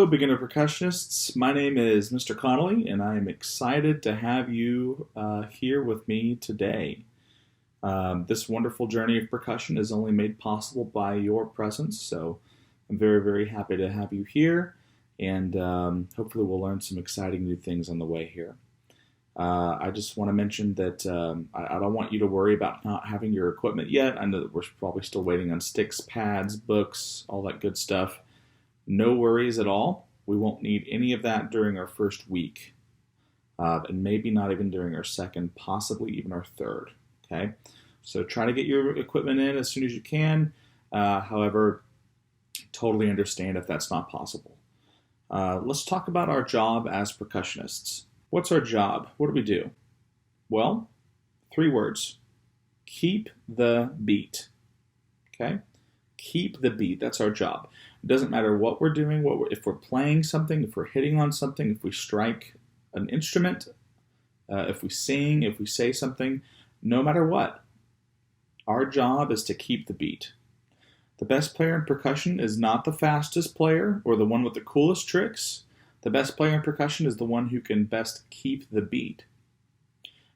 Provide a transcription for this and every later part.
Hello, beginner percussionists. My name is Mr. Connelly, and I am excited to have you here with me today. This wonderful journey of percussion is only made possible by your presence, so I'm very, very happy to have you here, and hopefully we'll learn some exciting new things on the way here. I just want to mention that I don't want you to worry about not having your equipment yet. I know that we're probably still waiting on sticks, pads, books, all that good stuff. No worries at all. We won't need any of that during our first week, and maybe not even during our second, possibly even our third. Okay, so try to get your equipment in as soon as you can. However, totally understand if that's not possible. Let's talk about our job as percussionists. What's our job? What do we do? Well, 3 words. Keep the beat. Okay? Keep the beat. That's our job. It doesn't matter what we're doing, if we're playing something, if we're hitting on something, if we strike an instrument, if we sing, if we say something, no matter what. Our job is to keep the beat. The best player in percussion is not the fastest player or the one with the coolest tricks. The best player in percussion is the one who can best keep the beat.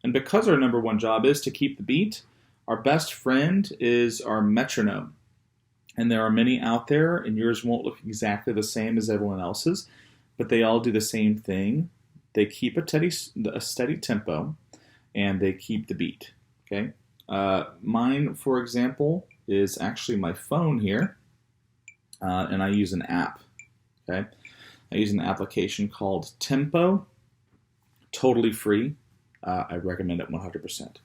And because our number one job is to keep the beat, our best friend is our metronome. And there are many out there, and yours won't look exactly the same as everyone else's, but they all do the same thing. They keep a steady tempo, and they keep the beat. Okay. Mine, for example, is actually my phone here, and I use an app. Okay. I use an application called Tempo, totally free. I recommend it 100%.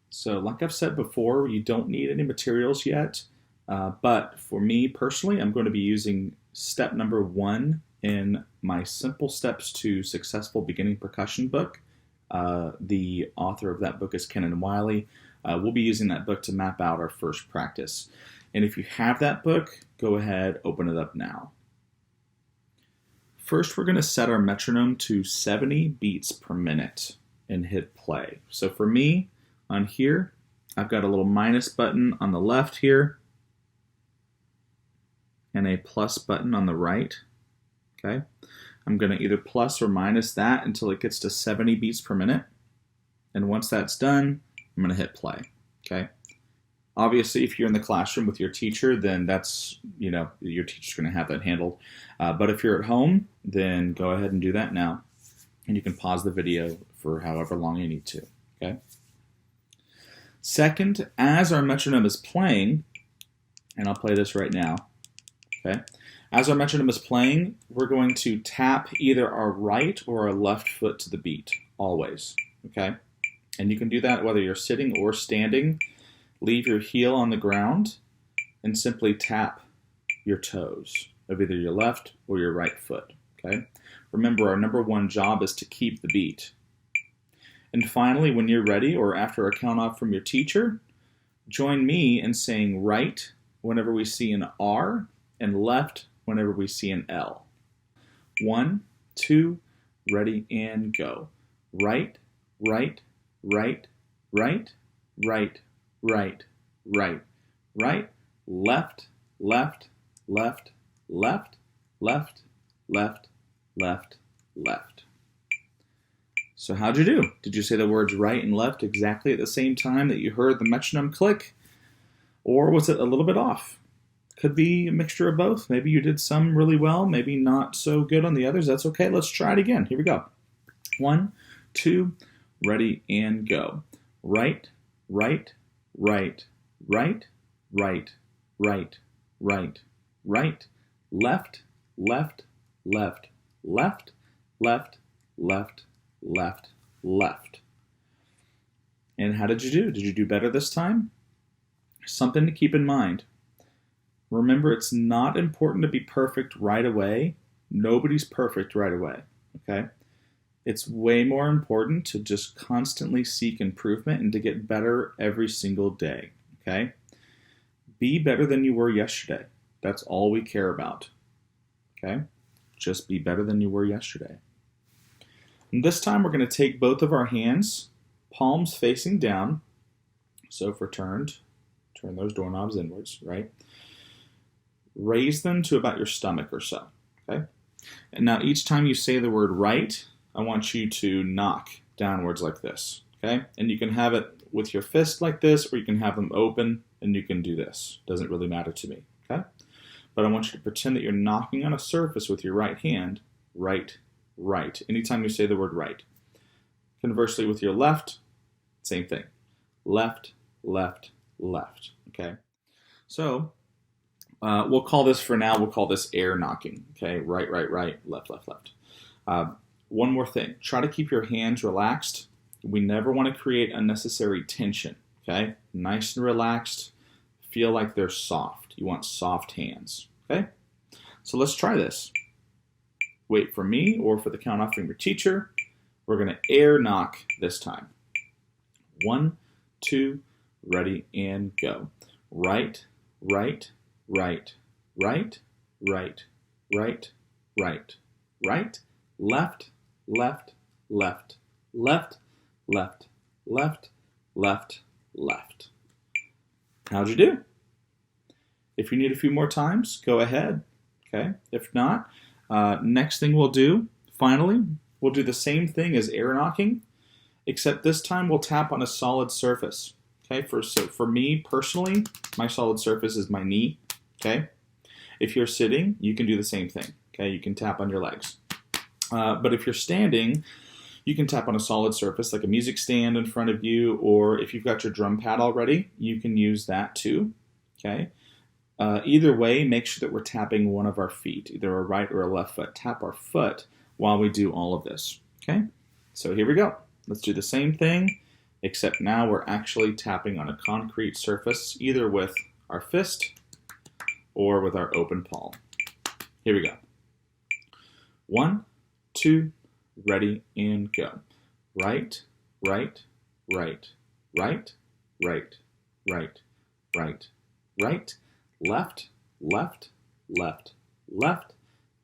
So like I've said before, you don't need any materials yet, but for me personally, I'm going to be using step number 1 in my Simple Steps to Successful Beginning Percussion book. The author of that book is Connelly. We'll be using that book to map out our first practice. And if you have that book, go ahead, open it up now. First, we're going to set our metronome to 70 beats per minute and hit play. So for me, on here, I've got a little minus button on the left here and a plus button on the right. Okay, I'm going to either plus or minus that until it gets to 70 beats per minute. And once that's done, I'm going to hit play. Okay. Obviously, if you're in the classroom with your teacher, then that's, your teacher's going to have that handled. But if you're at home, then go ahead and do that now. And you can pause the video for however long you need to. Okay. Second, as our metronome is playing, and I'll play this right now. Okay. As our metronome is playing, we're going to tap either our right or our left foot to the beat, always. Okay. And you can do that whether you're sitting or standing. Leave your heel on the ground and simply tap your toes of either your left or your right foot. Okay. Remember, our number one job is to keep the beat. And finally, when you're ready or after a count off from your teacher, join me in saying right whenever we see an R and left whenever we see an L. 1, 2, ready, and go. Right, right, right, right, right, right, right, right, left, left, left, left, left, left, left, left. So how'd you do? Did you say the words right and left exactly at the same time that you heard the metronome click? Or was it a little bit off? Could be a mixture of both. Maybe you did some really well, maybe not so good on the others. That's okay. Let's try it again. Here we go. 1, 2, ready, and go. Right, right, right, right, right, right, right, right, left, left, left, left, left, left, left, left. And how did you do? Did you do better this time? Something to keep in mind. Remember, it's not important to be perfect right away. Nobody's perfect right away, okay? It's way more important to just constantly seek improvement and to get better every single day, okay? Be better than you were yesterday. That's all we care about, okay? Just be better than you were yesterday. And this time we're going to take both of our hands, palms facing down. So if we're turned, turn those doorknobs inwards, right? Raise them to about your stomach or so, okay? And now each time you say the word right, I want you to knock downwards like this, okay? And you can have it with your fist like this, or you can have them open and you can do this. Doesn't really matter to me, okay? But I want you to pretend that you're knocking on a surface with your right hand, right, right. Anytime you say the word right. Conversely, with your left, same thing. Left, left, left, okay? So we'll call this, for now, we'll call this air knocking, okay? Right, right, right, left, left, left. One more thing. Try to keep your hands relaxed. We never want to create unnecessary tension, okay? Nice and relaxed. Feel like they're soft. You want soft hands, okay? So let's try this. Wait for me or for the count off from your teacher. We're going to air knock this time. 1, 2, ready, and go. Right, right, right, right, right, right, right, right, left, left, left, left, left, left, left, left. How'd you do? If you need a few more times, go ahead, okay? If not, next thing we'll do, finally, we'll do the same thing as air knocking, except this time we'll tap on a solid surface, okay? So for me, personally, my solid surface is my knee, okay? If you're sitting, you can do the same thing, okay? You can tap on your legs. But if you're standing, you can tap on a solid surface like a music stand in front of you, or if you've got your drum pad already, you can use that too, okay? Either way, make sure that we're tapping one of our feet, either a right or a left foot. Tap our foot while we do all of this, okay? So here we go. Let's do the same thing, except now we're actually tapping on a concrete surface, either with our fist or with our open palm. Here we go. 1, 2, ready, and go. Right, right, right, right, right, right, right, right, left, left, left, left,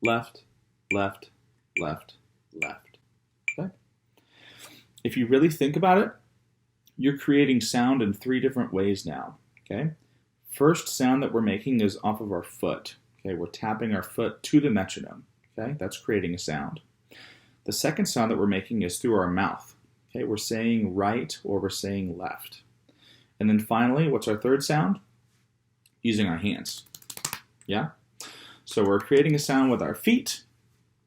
left, left, left, left. Okay? If you really think about it, you're creating sound in 3 different ways now. Okay? First sound that we're making is off of our foot. Okay, we're tapping our foot to the metronome. Okay, that's creating a sound. The second sound that we're making is through our mouth. Okay, we're saying right or we're saying left. And then finally, what's our third sound? Using our hands. Yeah? So we're creating a sound with our feet,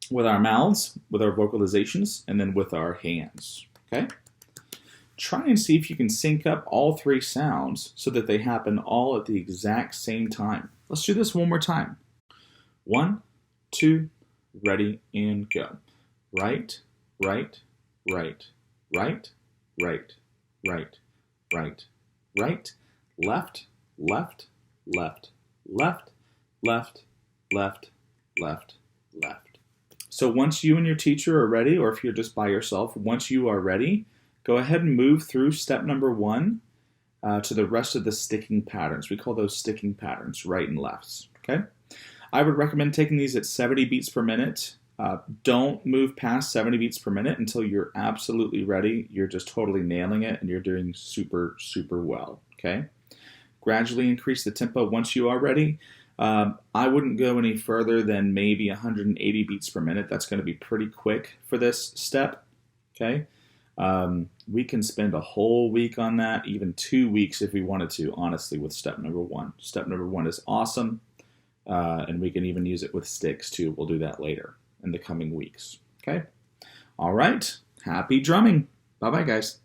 with our mouths, with our vocalizations, and then with our hands. Okay? Try and see if you can sync up all 3 sounds so that they happen all at the exact same time. Let's do this one more time. 1, 2, ready, and go. Right, right, right, right, right, right, right, right, left, left, left, left, left, left, left, left. So once you and your teacher are ready, or if you're just by yourself, once you are ready, go ahead and move through step number 1 to the rest of the sticking patterns. We call those sticking patterns, right and lefts, okay? I would recommend taking these at 70 beats per minute. Don't move past 70 beats per minute until you're absolutely ready. You're just totally nailing it and you're doing super, super well, okay? Gradually increase the tempo once you are ready. I wouldn't go any further than maybe 180 beats per minute. That's going to be pretty quick for this step, okay? We can spend a whole week on that, even 2 weeks if we wanted to, honestly, with step number 1. Step number 1 is awesome, and we can even use it with sticks too. We'll do that later in the coming weeks, okay? All right, happy drumming. Bye-bye, guys.